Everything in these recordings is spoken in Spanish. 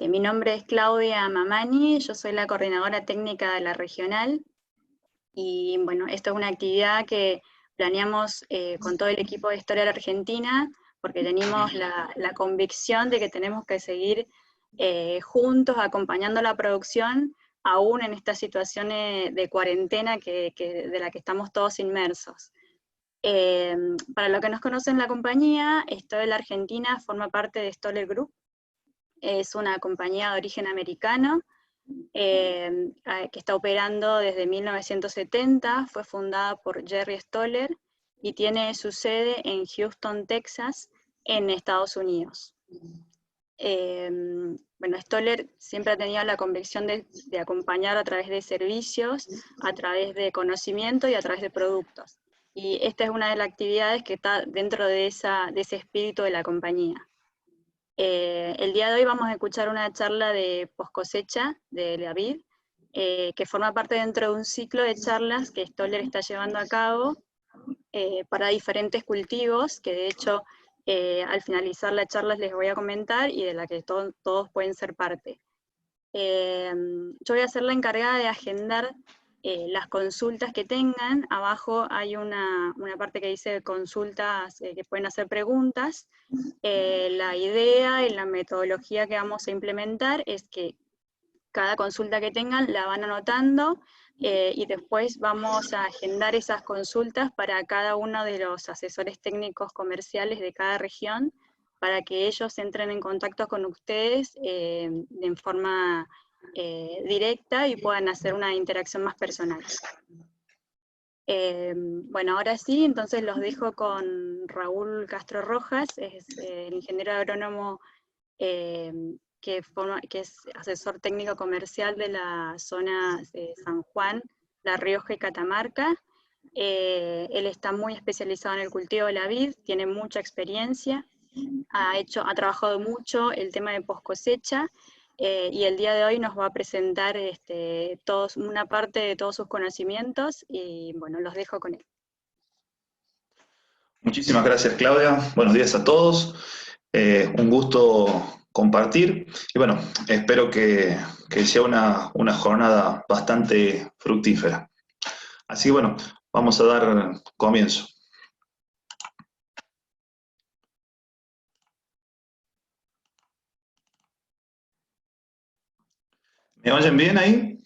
Mi nombre es Claudia Mamani, yo soy la coordinadora técnica de la regional, y bueno, esto es una actividad que planeamos con todo el equipo de Historia de la Argentina, porque tenemos la convicción de que tenemos que seguir juntos acompañando la producción, aún en estas situaciones de cuarentena de la que estamos todos inmersos. Para los que nos conocen la compañía, Historia de la Argentina forma parte de Stoller Group. Es una compañía de origen americano que está operando desde 1970, fue fundada por Jerry Stoller y tiene su sede en Houston, Texas, en Estados Unidos. Bueno, Stoller siempre ha tenido la convicción de acompañar a través de servicios, a través de conocimiento y a través de productos. Y esta es una de las actividades que está dentro de ese espíritu de la compañía. El día de hoy vamos a escuchar una charla de post cosecha de la vid, que forma parte dentro de un ciclo de charlas que Stoller está llevando a cabo para diferentes cultivos, que de hecho al finalizar la charla les voy a comentar y de la que todos pueden ser parte. Yo voy a ser la encargada de agendar las consultas que tengan. Abajo hay una parte que dice consultas, que pueden hacer preguntas. La idea y la metodología que vamos a implementar es que cada consulta que tengan la van anotando y después vamos a agendar esas consultas para cada uno de los asesores técnicos comerciales de cada región, para que ellos entren en contacto con ustedes en forma directa y puedan hacer una interacción más personal. Bueno, ahora sí, entonces los dejo con Raúl Castro Rojas, es el ingeniero agrónomo que es asesor técnico comercial de la zona de San Juan, La Rioja y Catamarca. Él está muy especializado en el cultivo de la vid, tiene mucha experiencia, ha trabajado mucho el tema de post cosecha, y el día de hoy nos va a presentar una parte de todos sus conocimientos, y bueno, los dejo con él. Muchísimas gracias, Claudia. Buenos días a todos. Un gusto compartir. Y bueno, espero que sea una jornada bastante fructífera. Así que bueno, vamos a dar comienzo. ¿Me oyen bien ahí?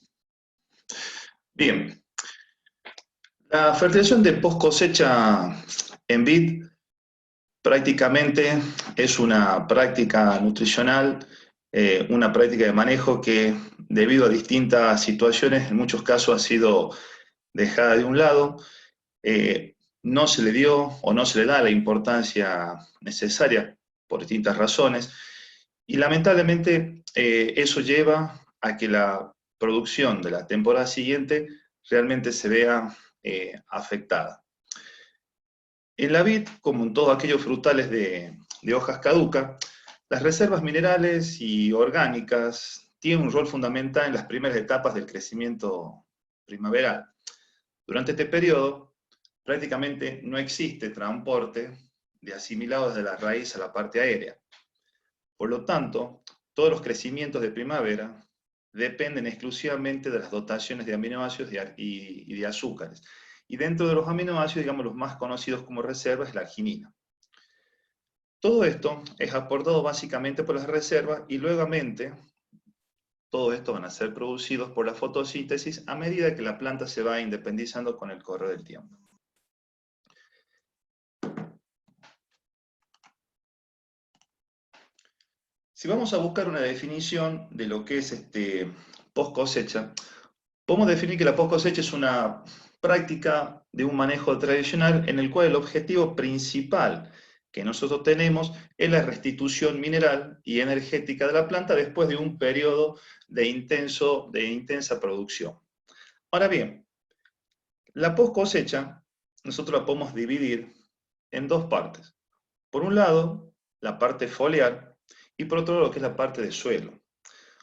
Bien. La fertilización de post cosecha en vid prácticamente es una práctica nutricional, una práctica de manejo que, debido a distintas situaciones, en muchos casos ha sido dejada de un lado, no se le dio o no se le da la importancia necesaria por distintas razones, y lamentablemente eso lleva a que la producción de la temporada siguiente realmente se vea afectada. En la vid, como en todos aquellos frutales de hojas caducas, las reservas minerales y orgánicas tienen un rol fundamental en las primeras etapas del crecimiento primaveral. Durante este periodo, prácticamente no existe transporte de asimilados desde la raíz a la parte aérea. Por lo tanto, todos los crecimientos de primavera dependen exclusivamente de las dotaciones de aminoácidos y de azúcares. Y dentro de los aminoácidos, digamos, los más conocidos como reservas es la arginina. Todo esto es aportado básicamente por las reservas, y luego todo esto van a ser producidos por la fotosíntesis a medida que la planta se va independizando con el correr del tiempo. Si vamos a buscar una definición de lo que es post cosecha, podemos definir que la post cosecha es una práctica de un manejo tradicional en el cual el objetivo principal que nosotros tenemos es la restitución mineral y energética de la planta después de un periodo de intensa producción. Ahora bien, la post cosecha nosotros la podemos dividir en dos partes. Por un lado, la parte foliar, y por otro lado, lo que es la parte de suelo.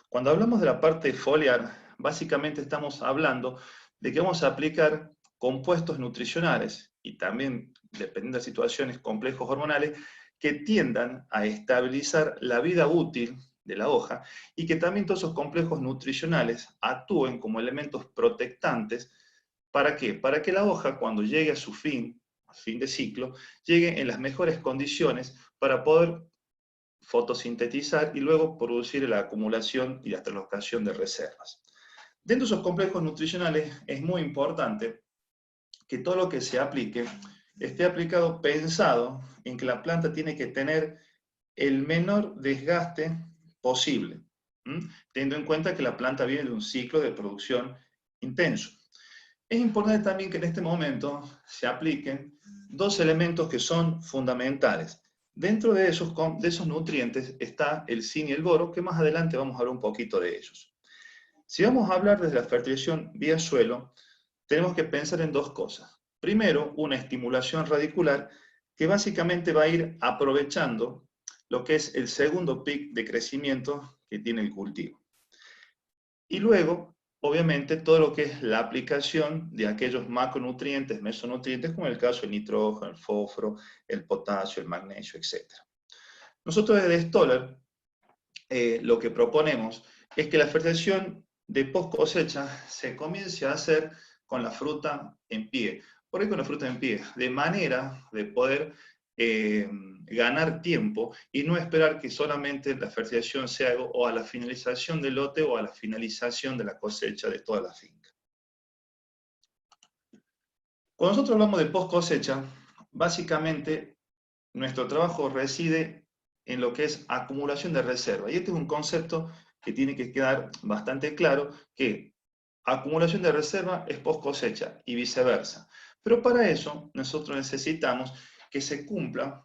Cuando hablamos de la parte foliar, básicamente estamos hablando de que vamos a aplicar compuestos nutricionales y también, dependiendo de situaciones, complejos hormonales que tiendan a estabilizar la vida útil de la hoja, y que también todos esos complejos nutricionales actúen como elementos protectantes. ¿Para qué? Para que la hoja, cuando llegue a su fin de ciclo, llegue en las mejores condiciones para poder fotosintetizar y luego producir la acumulación y la translocación de reservas. Dentro de esos complejos nutricionales es muy importante que todo lo que se aplique esté aplicado pensado en que la planta tiene que tener el menor desgaste posible, teniendo en cuenta que la planta viene de un ciclo de producción intenso. Es importante también que en este momento se apliquen dos elementos que son fundamentales. Dentro de esos nutrientes está el zinc y el boro, que más adelante vamos a hablar un poquito de ellos. Si vamos a hablar desde la fertilización vía suelo, tenemos que pensar en dos cosas. Primero, una estimulación radicular que básicamente va a ir aprovechando lo que es el segundo pic de crecimiento que tiene el cultivo. Y luego, obviamente, todo lo que es la aplicación de aquellos macronutrientes, mesonutrientes, como en el caso del nitrógeno, el fósforo, el potasio, el magnesio, etc. Nosotros desde Stoller lo que proponemos es que la fertilización de post cosecha se comience a hacer con la fruta en pie. ¿Por qué con la fruta en pie? De manera de poder ganar tiempo y no esperar que solamente la fertilización se haga o a la finalización del lote o a la finalización de la cosecha de toda la finca. Cuando nosotros hablamos de post cosecha, básicamente nuestro trabajo reside en lo que es acumulación de reserva. Y este es un concepto que tiene que quedar bastante claro, que acumulación de reserva es post cosecha y viceversa. Pero para eso nosotros necesitamos que se cumplan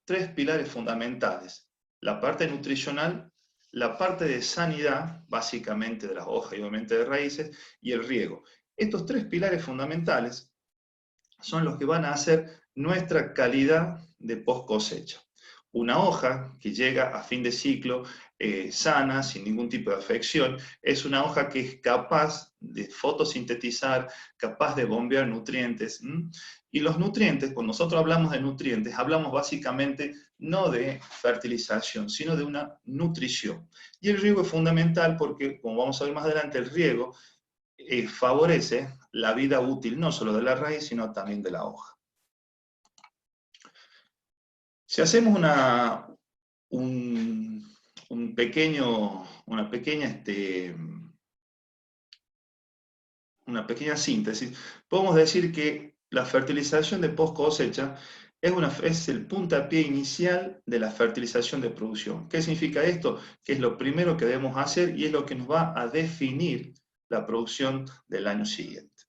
tres pilares fundamentales: la parte nutricional, la parte de sanidad, básicamente de las hojas y obviamente de raíces, y el riego. Estos tres pilares fundamentales son los que van a hacer nuestra calidad de post cosecha. Una hoja que llega a fin de ciclo sana, sin ningún tipo de afección, es una hoja que es capaz de fotosintetizar, capaz de bombear nutrientes. Y los nutrientes, cuando nosotros hablamos de nutrientes, hablamos básicamente no de fertilización, sino de una nutrición. Y el riego es fundamental porque, como vamos a ver más adelante, el riego favorece la vida útil no solo de la raíz, sino también de la hoja. Si hacemos una pequeña síntesis, podemos decir que la fertilización de post cosecha es el puntapié inicial de la fertilización de producción. ¿Qué significa esto? Que es lo primero que debemos hacer y es lo que nos va a definir la producción del año siguiente.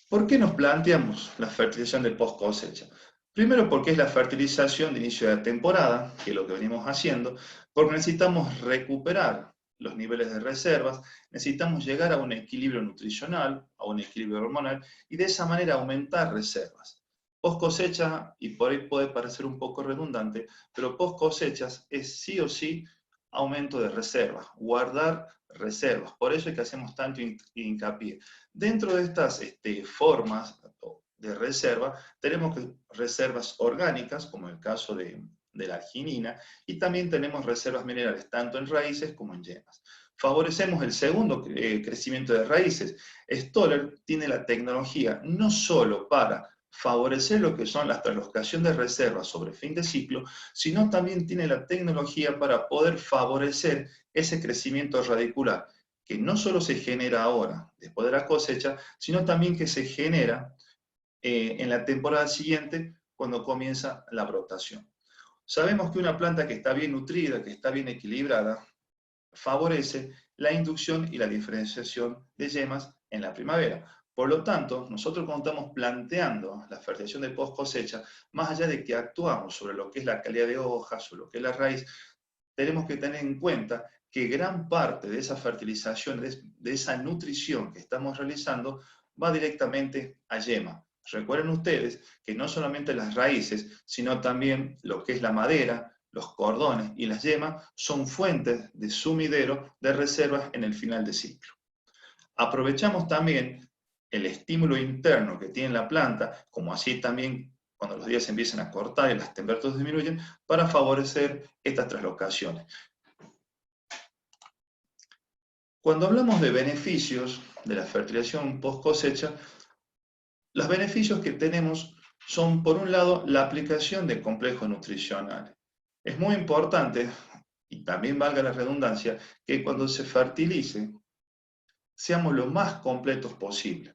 ¿Por qué nos planteamos la fertilización de post cosecha? Primero porque es la fertilización de inicio de la temporada, que es lo que venimos haciendo, porque necesitamos recuperar los niveles de reservas, necesitamos llegar a un equilibrio nutricional, a un equilibrio hormonal, y de esa manera aumentar reservas. Post cosecha, y por ahí puede parecer un poco redundante, pero post cosechas es sí o sí aumento de reservas, guardar reservas. Por eso es que hacemos tanto hincapié. Dentro de estas formas de reserva, tenemos reservas orgánicas, como el caso de la arginina, y también tenemos reservas minerales, tanto en raíces como en yemas. Favorecemos el segundo crecimiento de raíces. Stoller tiene la tecnología no solo para favorecer lo que son la translocación de reservas sobre fin de ciclo, sino también tiene la tecnología para poder favorecer ese crecimiento radicular, que no solo se genera ahora, después de la cosecha, sino también que se genera en la temporada siguiente, cuando comienza la brotación. Sabemos que una planta que está bien nutrida, que está bien equilibrada, favorece la inducción y la diferenciación de yemas en la primavera. Por lo tanto, nosotros cuando estamos planteando la fertilización de post cosecha, más allá de que actuamos sobre lo que es la calidad de hojas, sobre lo que es la raíz, tenemos que tener en cuenta que gran parte de esa fertilización, de esa nutrición que estamos realizando, va directamente a yema. Recuerden ustedes que no solamente las raíces, sino también lo que es la madera, los cordones y las yemas son fuentes de sumidero de reservas en el final de ciclo. Aprovechamos también el estímulo interno que tiene la planta, como así también cuando los días se empiezan a cortar y las temperaturas disminuyen, para favorecer estas traslocaciones. Cuando hablamos de beneficios de la fertilización post cosecha, los beneficios que tenemos son, por un lado, la aplicación de complejos nutricionales. Es muy importante, y también valga la redundancia, que cuando se fertilice, seamos lo más completos posible.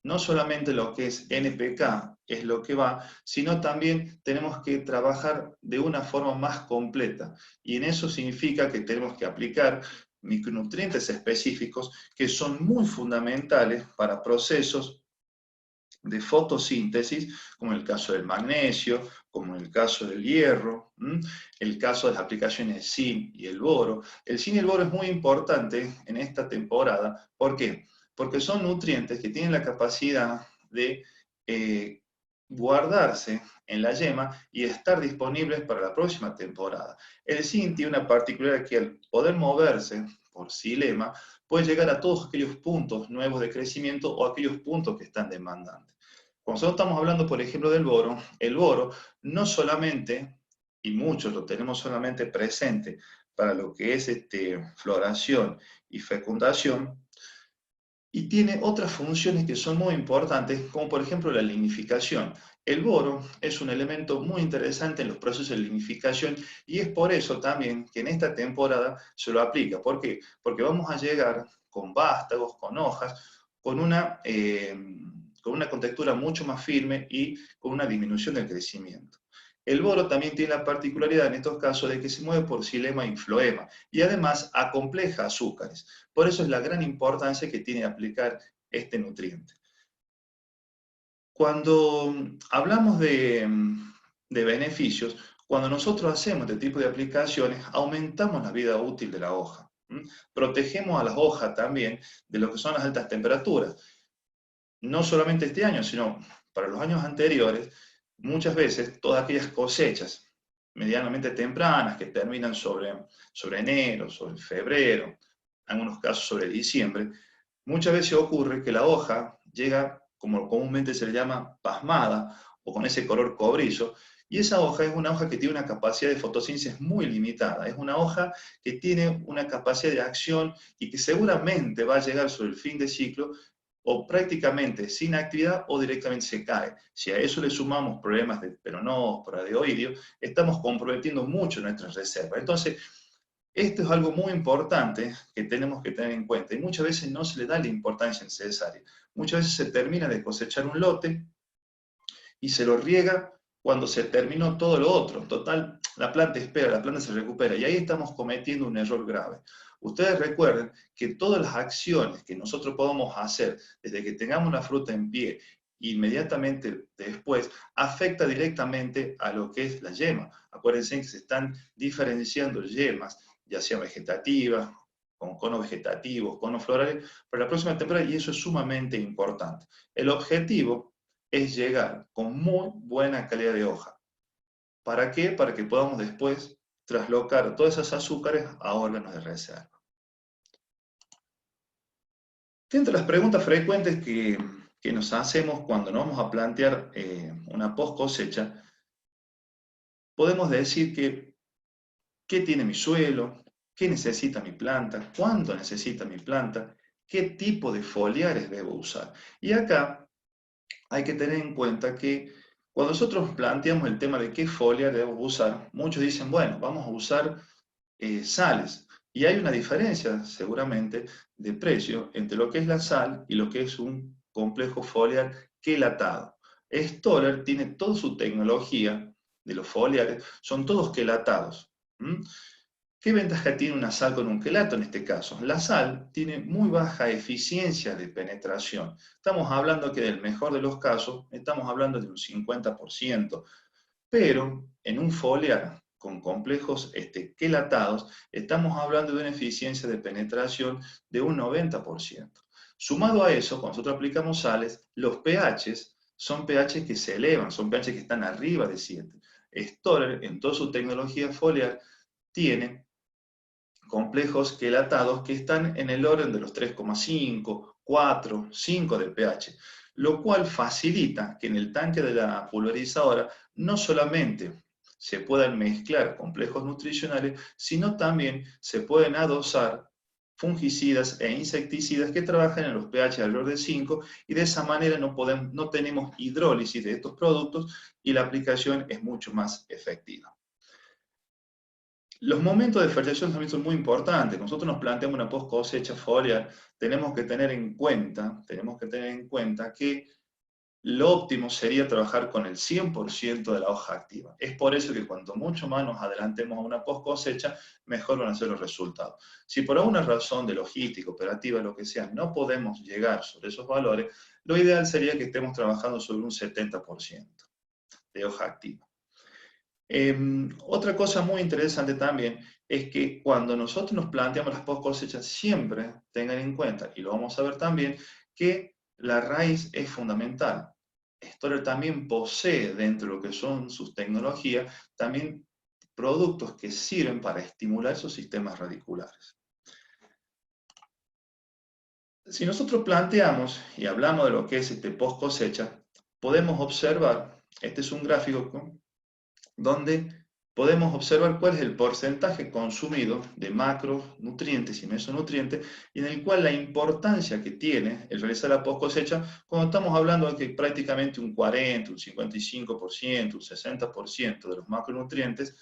No solamente lo que es NPK es lo que va, sino también tenemos que trabajar de una forma más completa. Y en eso significa que tenemos que aplicar micronutrientes específicos que son muy fundamentales para procesos de fotosíntesis, como en el caso del magnesio, como en el caso del hierro, el caso de las aplicaciones de zinc y el boro. El zinc y el boro es muy importante en esta temporada. ¿Por qué? Porque son nutrientes que tienen la capacidad de guardarse en la yema y estar disponibles para la próxima temporada. El zinc tiene una particularidad que al poder moverse por xilema, puede llegar a todos aquellos puntos nuevos de crecimiento o aquellos puntos que están demandantes. Cuando nosotros estamos hablando, por ejemplo, del boro, el boro no solamente, y muchos lo tenemos solamente presente para lo que es floración y fecundación, y tiene otras funciones que son muy importantes, como por ejemplo la lignificación. El boro es un elemento muy interesante en los procesos de lignificación y es por eso también que en esta temporada se lo aplica. ¿Por qué? Porque vamos a llegar con vástagos, con hojas, con una contextura mucho más firme y con una disminución del crecimiento. El boro también tiene la particularidad en estos casos de que se mueve por xilema y floema y además acompleja azúcares. Por eso es la gran importancia que tiene aplicar este nutriente. Cuando hablamos de beneficios, cuando nosotros hacemos este tipo de aplicaciones, aumentamos la vida útil de la hoja. Protegemos a las hojas también de lo que son las altas temperaturas. No solamente este año, sino para los años anteriores, muchas veces todas aquellas cosechas medianamente tempranas que terminan sobre enero, sobre febrero, en algunos casos sobre diciembre, muchas veces ocurre que la hoja llega, como comúnmente se le llama, pasmada o con ese color cobrizo, y esa hoja es una hoja que tiene una capacidad de fotosíntesis muy limitada, es una hoja que tiene una capacidad de acción y que seguramente va a llegar sobre el fin de ciclo o prácticamente sin actividad o directamente se cae. Si a eso le sumamos problemas de peronóspora, de oidio, estamos comprometiendo mucho nuestras reservas. Entonces, esto es algo muy importante que tenemos que tener en cuenta y muchas veces no se le da la importancia necesaria. Muchas veces se termina de cosechar un lote y se lo riega cuando se terminó todo lo otro. Total, la planta espera, la planta se recupera y ahí estamos cometiendo un error grave. Ustedes recuerden que todas las acciones que nosotros podamos hacer desde que tengamos la fruta en pie, inmediatamente después, afecta directamente a lo que es la yema. Acuérdense que se están diferenciando yemas, ya sean vegetativas, con conos vegetativos, conos florales, para la próxima temporada, y eso es sumamente importante. El objetivo es llegar con muy buena calidad de hoja. ¿Para qué? Para que podamos después traslocar todos esos azúcares a órganos de reserva. Dentro de las preguntas frecuentes que nos hacemos cuando nos vamos a plantear una post cosecha, podemos decir que qué tiene mi suelo, qué necesita mi planta, cuánto necesita mi planta, qué tipo de foliares debo usar. Y acá hay que tener en cuenta que cuando nosotros planteamos el tema de qué foliar debemos usar, muchos dicen, bueno, vamos a usar sales. Y hay una diferencia, seguramente, de precio entre lo que es la sal y lo que es un complejo foliar quelatado. Stoller tiene toda su tecnología de los foliares, son todos quelatados. ¿Qué ventaja tiene una sal con un quelato en este caso? La sal tiene muy baja eficiencia de penetración. Estamos hablando que del mejor de los casos, estamos hablando de un 50%, pero en un foliar con complejos quelatados, estamos hablando de una eficiencia de penetración de un 90%. Sumado a eso, cuando nosotros aplicamos sales, los pHs son pHs que se elevan, son pHs que están arriba de 7. Stoller, en toda su tecnología foliar, tiene complejos quelatados que están en el orden de los 3,5, 4, 5 de pH. lo cual facilita que en el tanque de la pulverizadora no solamente se puedan mezclar complejos nutricionales, sino también se pueden adosar fungicidas e insecticidas que trabajan en los pH alrededor de 5 y de esa manera no tenemos hidrólisis de estos productos y la aplicación es mucho más efectiva. Los momentos de fertilización también son muy importantes. Nosotros nos planteamos una post cosecha foliar, tenemos que tener en cuenta que lo óptimo sería trabajar con el 100% de la hoja activa. Es por eso que cuanto mucho más nos adelantemos a una post cosecha, mejor van a ser los resultados. Si por alguna razón de logística, operativa, lo que sea, no podemos llegar sobre esos valores, lo ideal sería que estemos trabajando sobre un 70% de hoja activa. Otra cosa muy interesante también es que cuando nosotros nos planteamos las post cosechas, siempre tengan en cuenta, y lo vamos a ver también, que la raíz es fundamental. Stoller también posee dentro de lo que son sus tecnologías, también productos que sirven para estimular esos sistemas radiculares. Si nosotros planteamos y hablamos de lo que es post cosecha, podemos observar, este es un gráfico donde podemos observar cuál es el porcentaje consumido de macronutrientes y mesonutrientes, y en el cual la importancia que tiene el realizar la post cosecha, cuando estamos hablando de que prácticamente un 40, un 55%, un 60% de los macronutrientes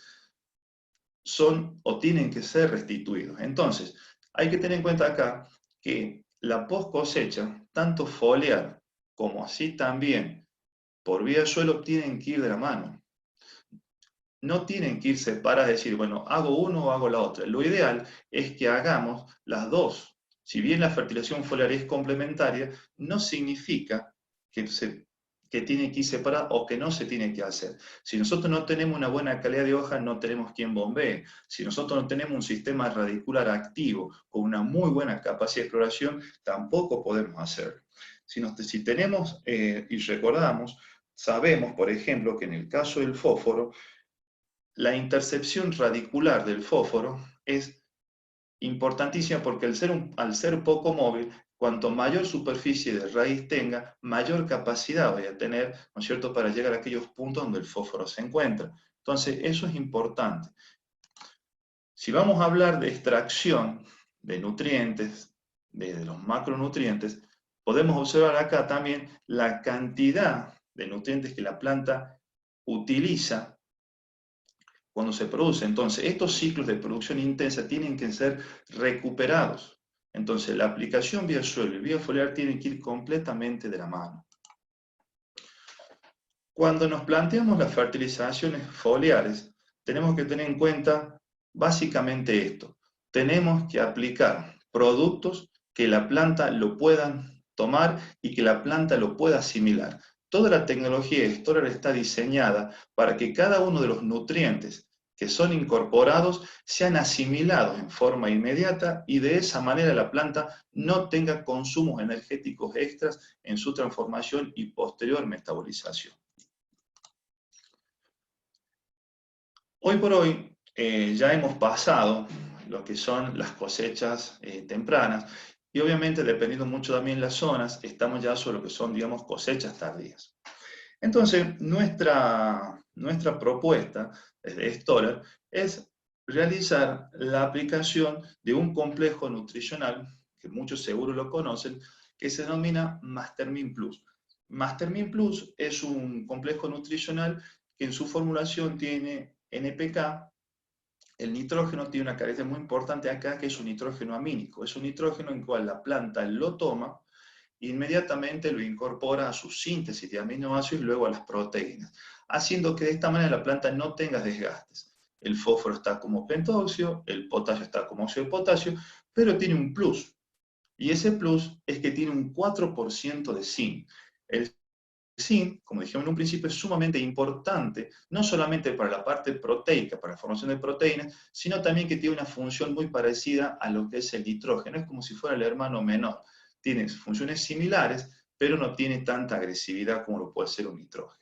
son o tienen que ser restituidos. Entonces, hay que tener en cuenta acá que la post cosecha, tanto foliar como así también por vía de suelo, tienen que ir de la mano. No tienen que ir separadas, decir, bueno, hago uno o hago la otra. Lo ideal es que hagamos las dos. Si bien la fertilización foliar es complementaria, no significa que tiene que ir separada o que no se tiene que hacer. Si nosotros no tenemos una buena calidad de hoja, no tenemos quien bombee. Si nosotros no tenemos un sistema radicular activo con una muy buena capacidad de exploración, tampoco podemos hacerlo. Si tenemos y recordamos, sabemos, por ejemplo, que en el caso del fósforo, la intercepción radicular del fósforo es importantísima porque al ser poco móvil, cuanto mayor superficie de raíz tenga, mayor capacidad vaya a tener, ¿no es cierto?, para llegar a aquellos puntos donde el fósforo se encuentra. Entonces, eso es importante. Si vamos a hablar de extracción de nutrientes, de los macronutrientes, podemos observar acá también la cantidad de nutrientes que la planta utiliza cuando se produce. Entonces, estos ciclos de producción intensa tienen que ser recuperados. Entonces, la aplicación vía suelo y vía foliar tienen que ir completamente de la mano. Cuando nos planteamos las fertilizaciones foliares, tenemos que tener en cuenta básicamente esto. Tenemos que aplicar productos que la planta lo puedan tomar y que la planta lo pueda asimilar. Toda la tecnología de Stoller está diseñada para que cada uno de los nutrientes que son incorporados sean asimilados en forma inmediata y de esa manera la planta no tenga consumos energéticos extras en su transformación y posterior metabolización. Hoy por hoy ya hemos pasado lo que son las cosechas tempranas y obviamente dependiendo mucho también de las zonas, estamos ya sobre lo que son, digamos, cosechas tardías. Entonces, nuestra propuesta desde Stoller es realizar la aplicación de un complejo nutricional, que muchos seguro lo conocen, que se denomina Mastermin Plus. Mastermin Plus es un complejo nutricional que en su formulación tiene NPK. El nitrógeno tiene una característica muy importante acá, que es un nitrógeno amínico. Es un nitrógeno en el cual la planta lo toma, inmediatamente lo incorpora a su síntesis de aminoácidos y luego a las proteínas, haciendo que de esta manera la planta no tenga desgastes. El fósforo está como pentóxido, el potasio está como óxido de potasio, pero tiene un plus. Y ese plus es que tiene un 4% de zinc. El zinc, como dijimos en un principio, es sumamente importante, no solamente para la parte proteica, para la formación de proteínas, sino también que tiene una función muy parecida a lo que es el nitrógeno. Es como si fuera el hermano menor. Tiene funciones similares, pero no tiene tanta agresividad como lo puede ser un nitrógeno.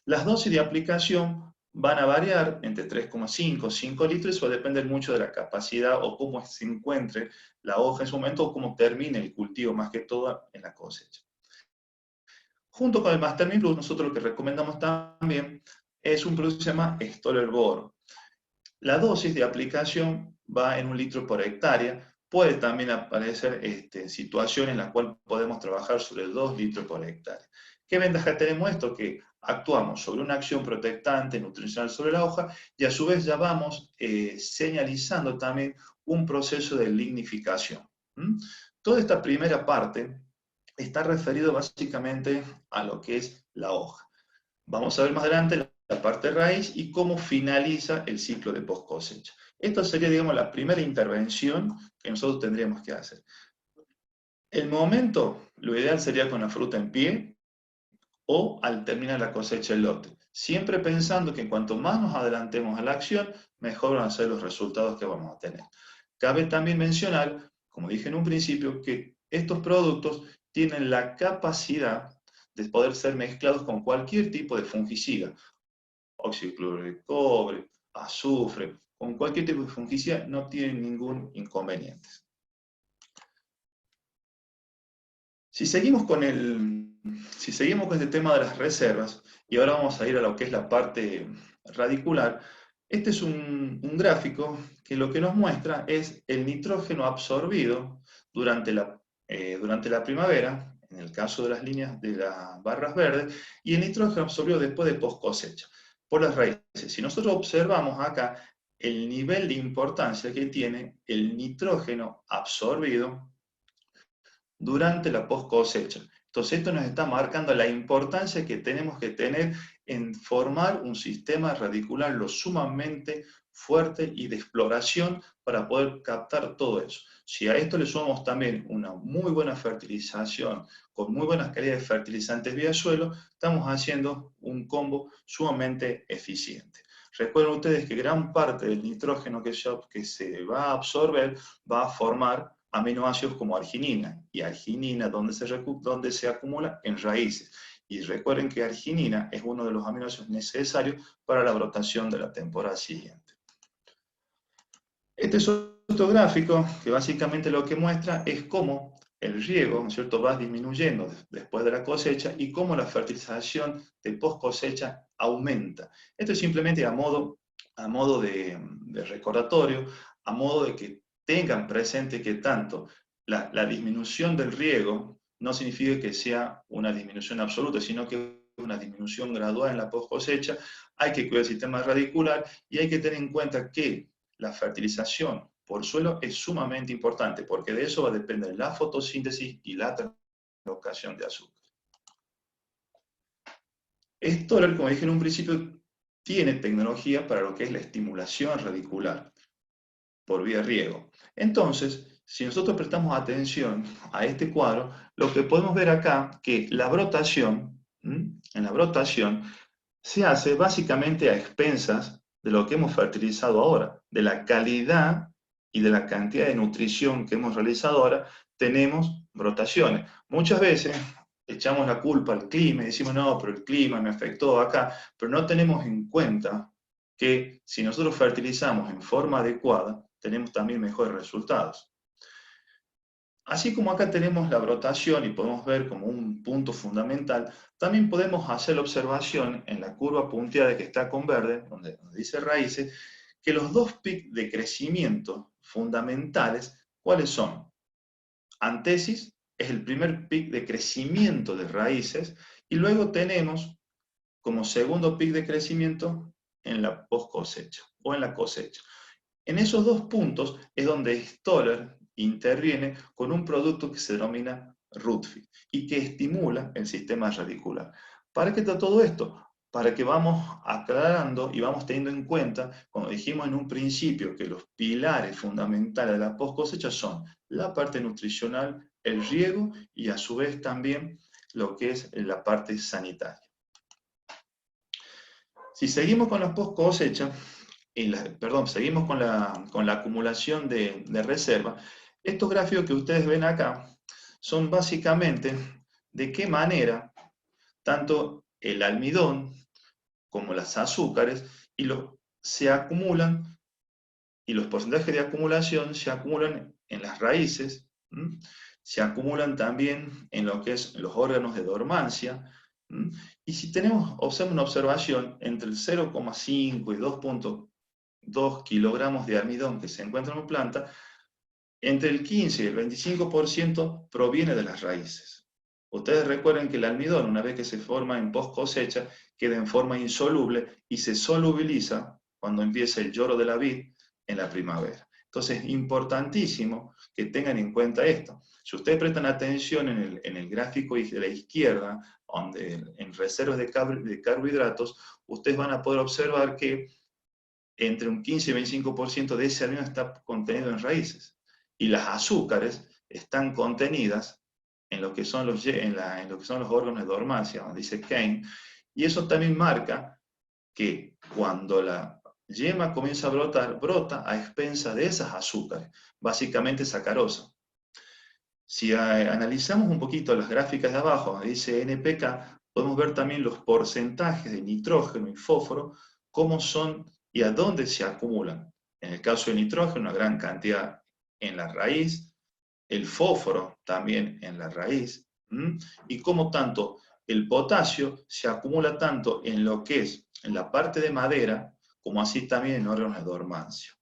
Las dosis de aplicación van a variar entre 3,5 y 5 litros, eso va a depender mucho de la capacidad o cómo se encuentre la hoja en su momento o cómo termine el cultivo, más que todo en la cosecha. Junto con el Mastermin Plus, nosotros lo que recomendamos también es un producto que se llama Stoller Boro. La dosis de aplicación va en 1 litro por hectárea. Puede también aparecer situaciones en las cuales podemos trabajar sobre 2 litros por hectárea. ¿Qué ventaja tenemos esto? Que actuamos sobre una acción protectante, nutricional sobre la hoja, y a su vez ya vamos señalizando también un proceso de lignificación. Toda esta primera parte está referido básicamente a lo que es la hoja. Vamos a ver más adelante la parte raíz y cómo finaliza el ciclo de post cosecha. Esto sería, digamos, la primera intervención que nosotros tendríamos que hacer. El momento, lo ideal sería con la fruta en pie o al terminar la cosecha del lote. Siempre pensando que cuanto más nos adelantemos a la acción, mejor van a ser los resultados que vamos a tener. Cabe también mencionar, como dije en un principio, que estos productos tienen la capacidad de poder ser mezclados con cualquier tipo de fungicida, óxido cloruro de cobre, azufre, con cualquier tipo de fungicida no tienen ningún inconveniente. Si seguimos con este tema de las reservas, y ahora vamos a ir a lo que es la parte radicular, este es un gráfico que lo que nos muestra es el nitrógeno absorbido durante la primavera, en el caso de las líneas de las barras verdes, y el nitrógeno absorbido después de post cosecha, por las raíces. Si nosotros observamos acá el nivel de importancia que tiene el nitrógeno absorbido durante la post cosecha. Entonces esto nos está marcando la importancia que tenemos que tener en formar un sistema radicular lo sumamente fuerte y de exploración para poder captar todo eso. Si a esto le sumamos también una muy buena fertilización, con muy buenas calidades de fertilizantes vía suelo, estamos haciendo un combo sumamente eficiente. Recuerden ustedes que gran parte del nitrógeno que se va a absorber va a formar aminoácidos como arginina, y arginina, ¿dónde se acumula? En raíces. Y recuerden que arginina es uno de los aminoácidos necesarios para la brotación de la temporada siguiente. Este es otro gráfico que básicamente lo que muestra es cómo el riego, ¿no es cierto?, va disminuyendo después de la cosecha y cómo la fertilización de post cosecha aumenta. Esto es simplemente a modo de recordatorio, a modo de que tengan presente que tanto la disminución del riego no significa que sea una disminución absoluta, sino que es una disminución gradual en la post cosecha. Hay que cuidar el sistema radicular y hay que tener en cuenta que la fertilización por suelo es sumamente importante, porque de eso va a depender la fotosíntesis y la translocación de azúcar. Stoller, como dije en un principio, tiene tecnología para lo que es la estimulación radicular por vía riego. Entonces, si nosotros prestamos atención a este cuadro, lo que podemos ver acá, que la brotación, en la brotación, se hace básicamente a expensas de lo que hemos fertilizado ahora, de la calidad y de la cantidad de nutrición que hemos realizado ahora, tenemos brotaciones. Muchas veces echamos la culpa al clima y decimos, no, pero el clima me afectó acá, pero no tenemos en cuenta que si nosotros fertilizamos en forma adecuada, tenemos también mejores resultados. Así como acá tenemos la brotación y podemos ver como un punto fundamental, también podemos hacer la observación en la curva punteada que está con verde, donde dice raíces, que los dos picos de crecimiento fundamentales, ¿cuáles son? Antesis es el primer pic de crecimiento de raíces, y luego tenemos como segundo pic de crecimiento en la post cosecha o en la cosecha. En esos dos puntos es donde Stoller interviene con un producto que se denomina Rootfeed y que estimula el sistema radicular. ¿Para qué está todo esto? Para que vamos aclarando y vamos teniendo en cuenta, como dijimos en un principio, que los pilares fundamentales de la post cosecha son la parte nutricional, el riego y a su vez también lo que es la parte sanitaria. Si seguimos con la post cosecha, seguimos con la acumulación de reserva, estos gráficos que ustedes ven acá son básicamente de qué manera tanto el almidón como las azúcares se acumulan, y los porcentajes de acumulación se acumulan en las raíces, se acumulan también en lo que es los órganos de dormancia, ¿Mm? Y si observamos una observación entre el 0,5 y 2,2 kilogramos de almidón que se encuentra en una planta, entre el 15 y el 25% proviene de las raíces. Ustedes recuerden que el almidón, una vez que se forma en post cosecha, queda en forma insoluble y se solubiliza cuando empieza el lloro de la vid en la primavera. Entonces, importantísimo que tengan en cuenta esto. Si ustedes prestan atención en el gráfico de la izquierda, donde en reservas de carbohidratos, ustedes van a poder observar que entre un 15 y 25% de ese almidón está contenido en raíces. Y las azúcares están contenidas en lo que son los órganos de dormancia, donde dice Kane, y eso también marca que cuando la yema comienza a brotar, brota a expensas de esas azúcares, básicamente sacarosa. Si analizamos un poquito las gráficas de abajo, donde dice NPK, podemos ver también los porcentajes de nitrógeno y fósforo, cómo son y a dónde se acumulan. En el caso del nitrógeno, una gran cantidad en la raíz, el fósforo también en la raíz, y cómo tanto el potasio se acumula tanto en lo que es en la parte de madera, como así también en órganos de dormancia.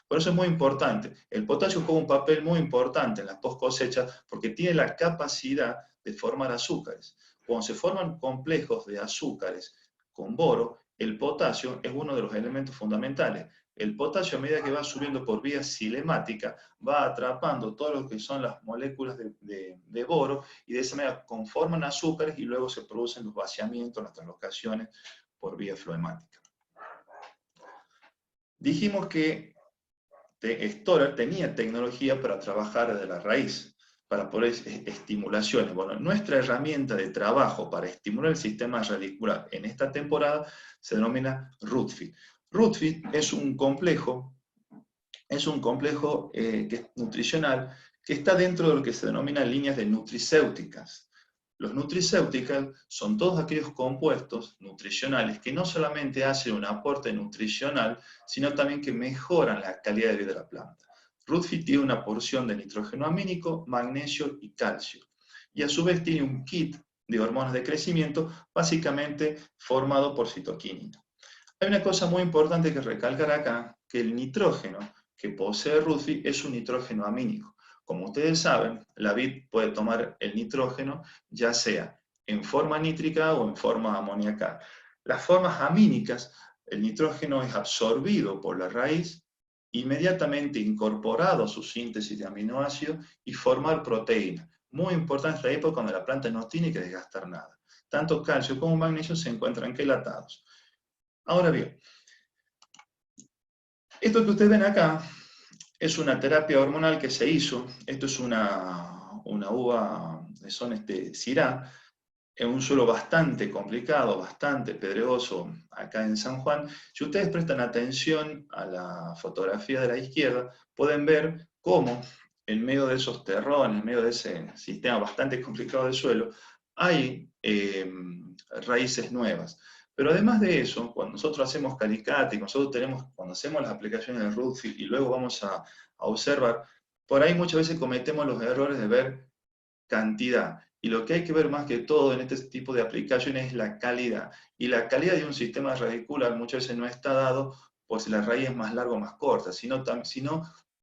Por eso es muy importante. El potasio juega un papel muy importante en las post cosechas porque tiene la capacidad de formar azúcares. Cuando se forman complejos de azúcares con boro, el potasio es uno de los elementos fundamentales. El potasio, a medida que va subiendo por vía cinemática, va atrapando todo lo que son las moléculas de boro y de esa manera conforman azúcares y luego se producen los vaciamientos, las translocaciones por vía floemática. Dijimos que Storer tenía tecnología para trabajar desde la raíz, para poder estimulaciones. Bueno, nuestra herramienta de trabajo para estimular el sistema radicular en esta temporada se denomina RootFit. RootFit es un complejo que es nutricional que está dentro de lo que se denomina líneas de nutricéuticas. Los nutricéuticos son todos aquellos compuestos nutricionales que no solamente hacen un aporte nutricional, sino también que mejoran la calidad de vida de la planta. RootFit tiene una porción de nitrógeno amínico, magnesio y calcio. Y a su vez tiene un kit de hormonas de crecimiento, básicamente formado por citoquinina. Hay una cosa muy importante que recalcar acá, que el nitrógeno que posee RootFit es un nitrógeno amínico. Como ustedes saben, la vid puede tomar el nitrógeno ya sea en forma nítrica o en forma amoníaca. Las formas amínicas, el nitrógeno es absorbido por la raíz, inmediatamente incorporado a su síntesis de aminoácidos y formar proteína. Muy importante en esta época cuando la planta no tiene que desgastar nada. Tanto calcio como magnesio se encuentran quelatados. Ahora bien, esto que ustedes ven acá es una terapia hormonal que se hizo. Esto es una uva de son Syrah, en un suelo bastante complicado, bastante pedregoso acá en San Juan. Si ustedes prestan atención a la fotografía de la izquierda, pueden ver cómo en medio de esos terrones, en medio de ese sistema bastante complicado de suelo, hay raíces nuevas. Pero además de eso, cuando nosotros hacemos calicate, cuando hacemos las aplicaciones de RootFit y luego vamos a observar, por ahí muchas veces cometemos los errores de ver cantidad. Y lo que hay que ver más que todo en este tipo de aplicaciones es la calidad. Y la calidad de un sistema radicular muchas veces no está dado por si la raíz es más larga o más corta, sino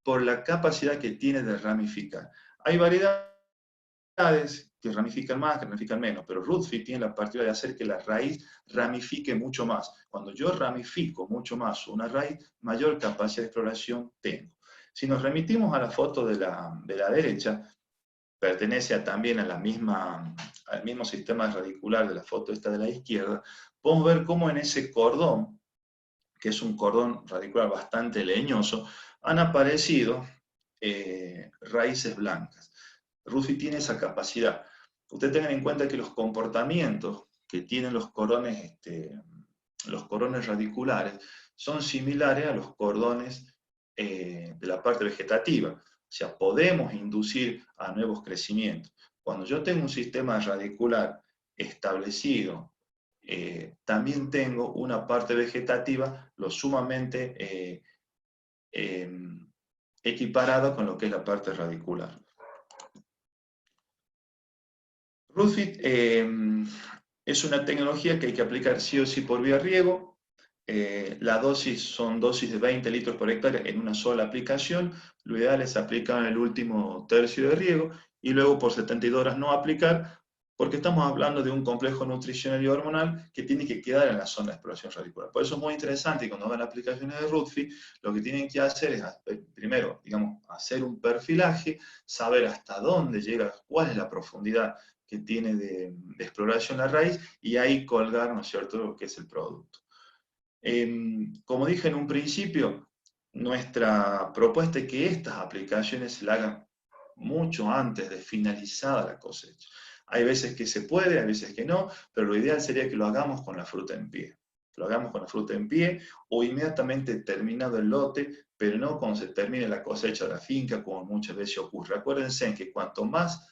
por la capacidad que tiene de ramificar. Hay variedades que ramifican más, que ramifican menos, pero RootFit tiene la particularidad de hacer que la raíz ramifique mucho más. Cuando yo ramifico mucho más una raíz, mayor capacidad de exploración tengo. Si nos remitimos a la foto de la derecha, pertenece también al mismo sistema radicular de la foto esta de la izquierda, podemos ver cómo en ese cordón, que es un cordón radicular bastante leñoso, han aparecido raíces blancas. RootFit tiene esa capacidad. Ustedes tengan en cuenta que los comportamientos que tienen los cordones radiculares son similares a los cordones de la parte vegetativa. O sea, podemos inducir a nuevos crecimientos. Cuando yo tengo un sistema radicular establecido, también tengo una parte vegetativa lo sumamente equiparada con lo que es la parte radicular. RootFit Es una tecnología que hay que aplicar sí o sí por vía riego. La dosis son dosis de 20 litros por hectárea en una sola aplicación. Lo ideal es aplicar en el último tercio de riego y luego por 72 horas no aplicar, porque estamos hablando de un complejo nutricional y hormonal que tiene que quedar en la zona de exploración radicular. Por eso es muy interesante, y cuando hagan aplicaciones de Rootfeed, lo que tienen que hacer es, primero, digamos, hacer un perfilaje, saber hasta dónde llega, cuál es la profundidad que tiene de exploración la raíz, y ahí colgar, ¿no es cierto?, lo que es el producto. Como dije en un principio, nuestra propuesta es que estas aplicaciones se la hagan mucho antes de finalizada la cosecha. Hay veces que se puede, hay veces que no, pero lo ideal sería que lo hagamos con la fruta en pie. Lo hagamos con la fruta en pie o inmediatamente terminado el lote, pero no cuando se termine la cosecha de la finca, como muchas veces ocurre. Acuérdense que cuanto más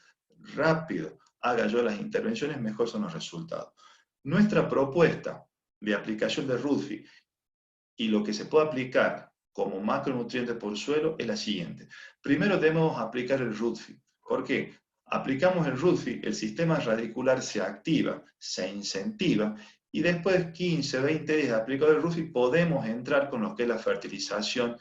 rápido haga yo las intervenciones, mejor son los resultados. Nuestra propuesta de aplicación de Rootfeed y lo que se puede aplicar como macronutriente por suelo es la siguiente. Primero debemos aplicar el Rootfeed. ¿Por qué? Aplicamos el Rootfeed, el sistema radicular se activa, se incentiva, y después de 15, 20 días de aplicar el Rootfeed podemos entrar con lo que es la fertilización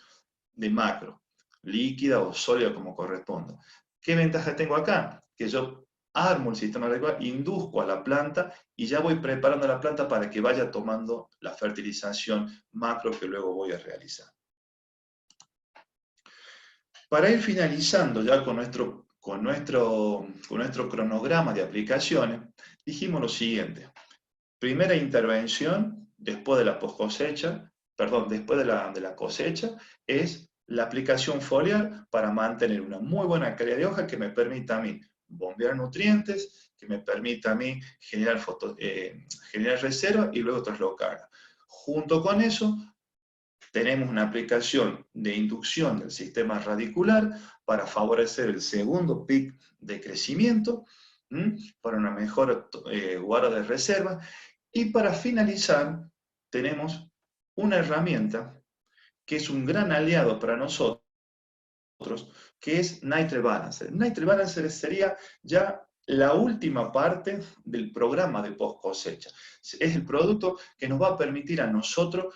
de macro, líquida o sólida como corresponda. ¿Qué ventaja tengo acá? Que yo armo el sistema radicular, induzco a la planta y ya voy preparando la planta para que vaya tomando la fertilización macro que luego voy a realizar. Para ir finalizando ya con nuestro cronograma de aplicaciones, dijimos lo siguiente. Primera intervención después de la poscosecha, perdón, después de la cosecha, es la aplicación foliar para mantener una muy buena calidad de hoja que me permita a mí bombear nutrientes, que me permita a mí generar reserva y luego traslocarla. Junto con eso, tenemos una aplicación de inducción del sistema radicular para favorecer el segundo pic de crecimiento, para una mejor guarda de reserva. Y para finalizar, tenemos una herramienta que es un gran aliado para nosotros, que es Nitrate Balancer. Nitrate Balancer sería ya la última parte del programa de post cosecha. Es el producto que nos va a permitir a nosotros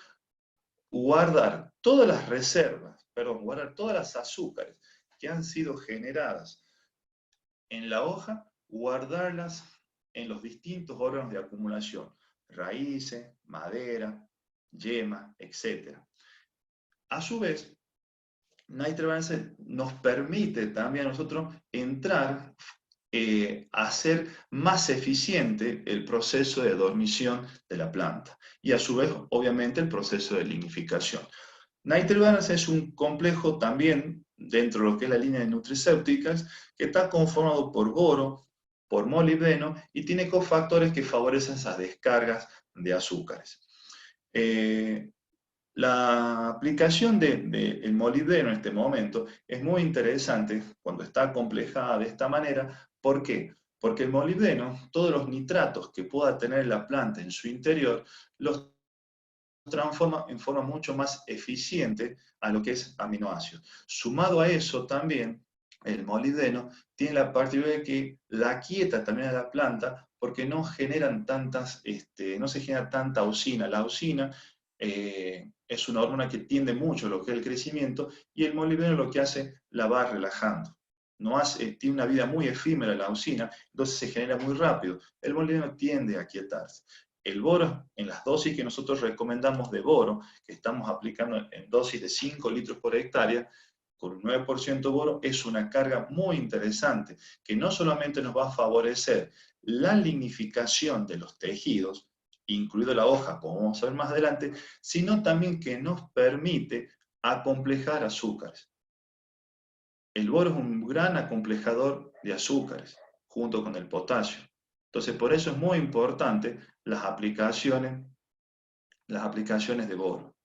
guardar todas las reservas, guardar todas las azúcares que han sido generadas en la hoja, guardarlas en los distintos órganos de acumulación, raíces, madera, yema, etc. A su vez, Nitrate Balancer nos permite también a nosotros entrar a hacer más eficiente el proceso de dormición de la planta y a su vez, obviamente, el proceso de lignificación. Nitrate Balancer es un complejo también dentro de lo que es la línea de nutricéuticas que está conformado por boro, por molibdeno y tiene cofactores que favorecen esas descargas de azúcares. La aplicación del molibdeno en este momento es muy interesante cuando está acomplejada de esta manera. ¿Por qué? Porque el molibdeno, todos los nitratos que pueda tener la planta en su interior, los transforma en forma mucho más eficiente a lo que es aminoácidos. Sumado a eso también, el molibdeno tiene la particularidad de que la quieta también a la planta porque no generan no se genera tanta auxina. La auxina es una hormona que tiende mucho a lo que es el crecimiento y el molibdeno lo que hace la va relajando. Tiene una vida muy efímera la auxina, entonces se genera muy rápido. El molibdeno tiende a quietarse. El boro, en las dosis que nosotros recomendamos de boro, que estamos aplicando en dosis de 5 litros por hectárea, con un 9% boro, es una carga muy interesante, que no solamente nos va a favorecer la lignificación de los tejidos, incluido la hoja, como vamos a ver más adelante, sino también que nos permite acomplejar azúcares. El boro es un gran acomplejador de azúcares, junto con el potasio. Entonces, por eso es muy importante las aplicaciones de boro.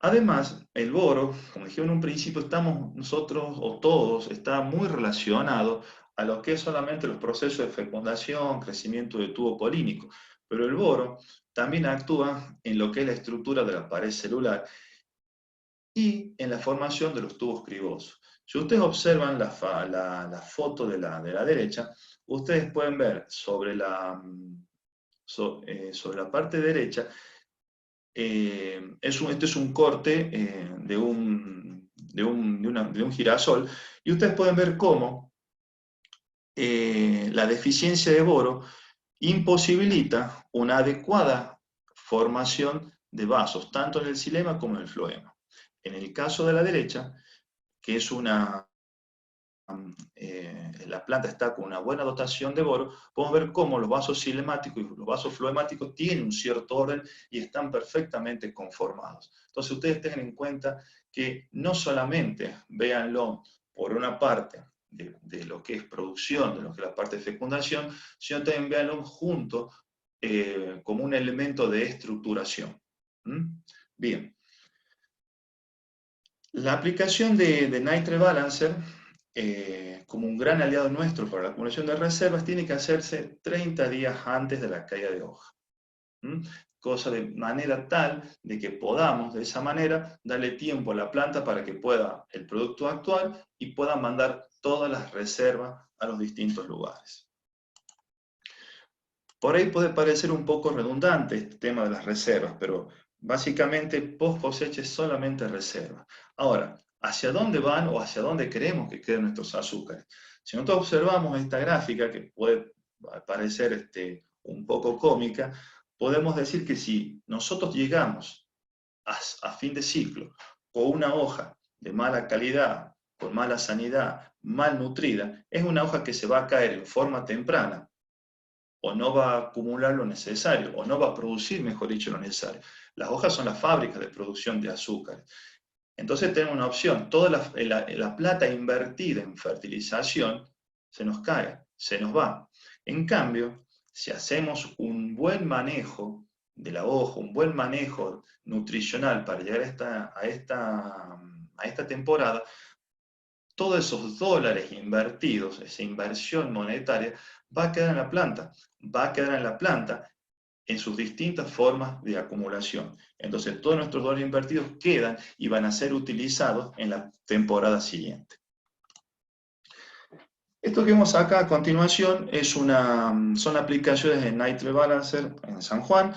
Además, el boro, como dije en un principio, estamos nosotros, o todos, está muy relacionado a lo que es solamente los procesos de fecundación, crecimiento de tubo polínico. Pero el boro también actúa en lo que es la estructura de la pared celular y en la formación de los tubos cribosos. Si ustedes observan la foto de la derecha, ustedes pueden ver sobre sobre la parte derecha, este es un corte de un girasol, y ustedes pueden ver cómo la deficiencia de boro imposibilita una adecuada formación de vasos, tanto en el xilema como en el floema. En el caso de la derecha, que es la planta está con una buena dotación de boro, podemos ver cómo los vasos xilemáticos y los vasos floemáticos tienen un cierto orden y están perfectamente conformados. Entonces ustedes tengan en cuenta que no solamente véanlo por una parte de lo que es producción, de lo que es la parte de fecundación, sino también véanlo junto como un elemento de estructuración. ¿Mm? Bien. La aplicación de Nitrate Balancer como un gran aliado nuestro para la acumulación de reservas, tiene que hacerse 30 días antes de la caída de hoja. Cosa de manera tal de que podamos, de esa manera, darle tiempo a la planta para que pueda el producto actual y pueda mandar todas las reservas a los distintos lugares. Por ahí puede parecer un poco redundante este tema de las reservas, pero básicamente post cosecha es solamente reserva. Ahora, ¿hacia dónde van o hacia dónde queremos que queden nuestros azúcares? Si nosotros observamos esta gráfica, que puede parecer un poco cómica, podemos decir que si nosotros llegamos a fin de ciclo con una hoja de mala calidad, con mala sanidad, mal nutrida, es una hoja que se va a caer en forma temprana, o no va a acumular lo necesario, o no va a producir, mejor dicho, lo necesario. Las hojas son las fábricas de producción de azúcar. Entonces tenemos una opción, toda la plata invertida en fertilización se nos cae, se nos va. En cambio, si hacemos un buen manejo de la hoja, un buen manejo nutricional para llegar a esta temporada, todos esos dólares invertidos, esa inversión monetaria, va a quedar en la planta, va a quedar en la planta en sus distintas formas de acumulación. Entonces todos nuestros dólares invertidos quedan y van a ser utilizados en la temporada siguiente. Esto que vemos acá a continuación son aplicaciones de Nitrate Balancer en San Juan.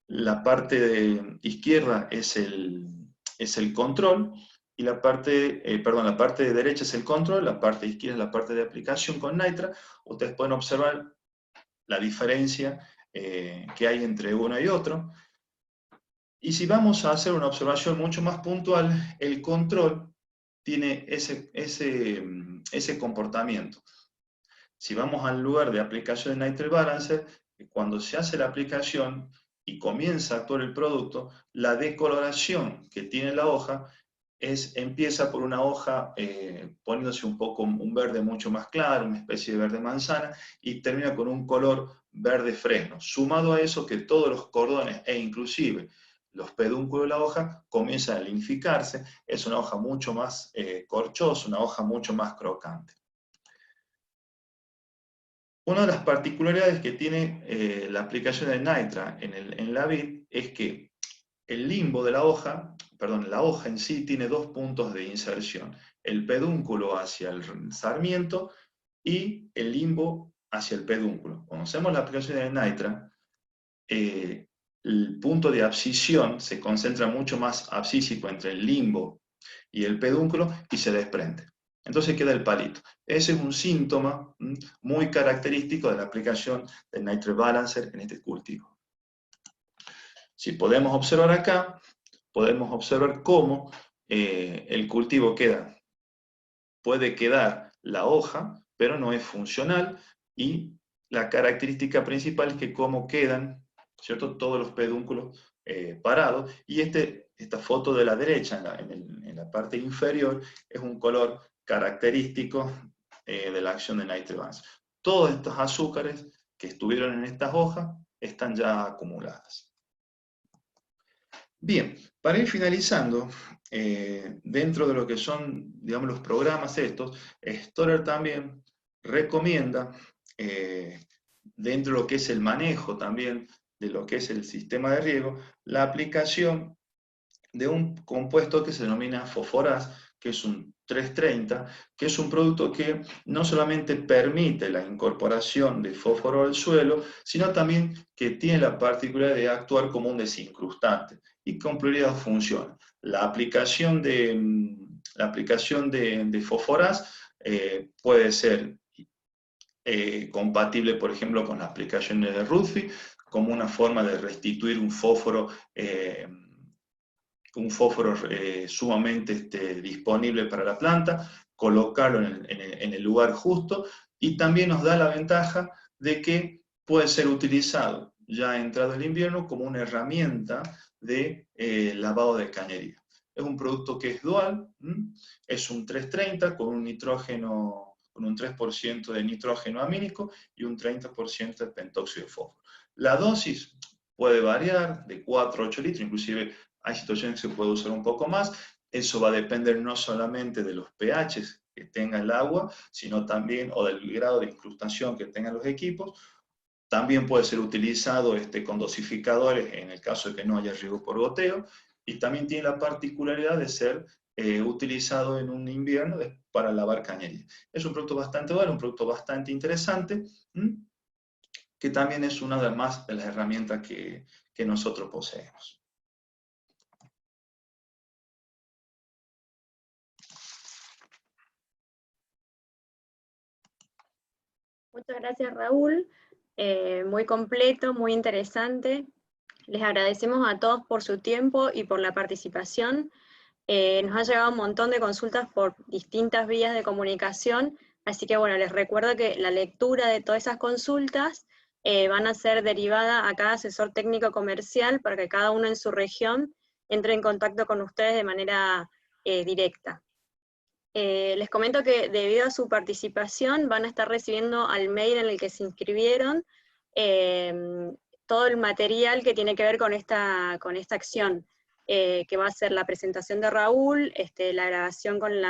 La parte izquierda es el control, y la parte de derecha es el control, la parte izquierda es la parte de aplicación con Nitra. Ustedes pueden observar la diferencia que hay entre uno y otro. Y si vamos a hacer una observación mucho más puntual, el control tiene ese comportamiento. Si vamos al lugar de aplicación de Nitrate Balancer, cuando se hace la aplicación y comienza a actuar el producto, la decoloración que tiene la hoja empieza por una hoja poniéndose un verde mucho más claro, una especie de verde manzana, y termina con un color verde fresno. Sumado a eso, que todos los cordones e inclusive los pedúnculos de la hoja comienzan a linficarse, es una hoja mucho más corchosa, una hoja mucho más crocante. Una de las particularidades que tiene la aplicación de Nitra en la vid es que el limbo de la hoja en sí tiene dos puntos de inserción: el pedúnculo hacia el sarmiento y el limbo hacia el pedúnculo. Cuando hacemos la aplicación de Nitra, el punto de abscisión se concentra mucho más abscísico entre el limbo y el pedúnculo y se desprende. Entonces queda el palito. Ese es un síntoma muy característico de la aplicación del Nitrate Balancer en este cultivo. Si podemos observar acá, podemos observar cómo el cultivo puede quedar la hoja, pero no es funcional, y la característica principal es que cómo quedan, ¿cierto?, todos los pedúnculos parados, y esta foto de la derecha, en la parte inferior, es un color característico de la acción de Nitrate Balancer. Todos estos azúcares que estuvieron en estas hojas están ya acumuladas. Bien, para ir finalizando, dentro de lo que son, digamos, los programas estos, Stoller también recomienda, dentro de lo que es el manejo también de lo que es el sistema de riego, la aplicación de un compuesto que se denomina fosforas, que es un 330, que es un producto que no solamente permite la incorporación de fósforo al suelo, sino también que tiene la particularidad de actuar como un desincrustante y con prioridad funciona. La aplicación de fósforas puede ser compatible, por ejemplo, con las aplicaciones de Rutfi, como una forma de restituir un fósforo sumamente disponible para la planta, colocarlo en el lugar justo, y también nos da la ventaja de que puede ser utilizado ya entrado el invierno como una herramienta de lavado de cañería. Es un producto que es dual, es un 330 con un nitrógeno, con un 3% de nitrógeno amínico y un 30% de pentóxido de fósforo. La dosis puede variar de 4 a 8 litros, inclusive hay situaciones que se puede usar un poco más. Eso va a depender no solamente de los pHs que tenga el agua, sino también, o del grado de incrustación que tengan los equipos. También puede ser utilizado con dosificadores en el caso de que no haya riego por goteo, y también tiene la particularidad de ser utilizado en un invierno para lavar cañería. Es un producto bastante bueno, un producto bastante interesante, que también es una de las herramientas que nosotros poseemos. Muchas gracias, Raúl. Muy completo, muy interesante. Les agradecemos a todos por su tiempo y por la participación. Nos ha llegado un montón de consultas por distintas vías de comunicación, así que bueno, les recuerdo que la lectura de todas esas consultas van a ser derivadas a cada asesor técnico comercial para que cada uno en su región entre en contacto con ustedes de manera directa. Les comento que debido a su participación van a estar recibiendo al mail en el que se inscribieron todo el material que tiene que ver con esta acción, que va a ser la presentación de Raúl, la grabación con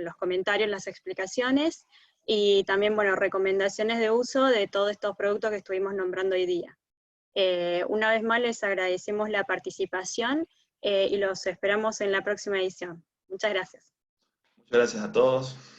los comentarios, las explicaciones, y también, bueno, recomendaciones de uso de todos estos productos que estuvimos nombrando hoy día. Una vez más les agradecemos la participación y los esperamos en la próxima edición. Muchas gracias. Muchas gracias a todos.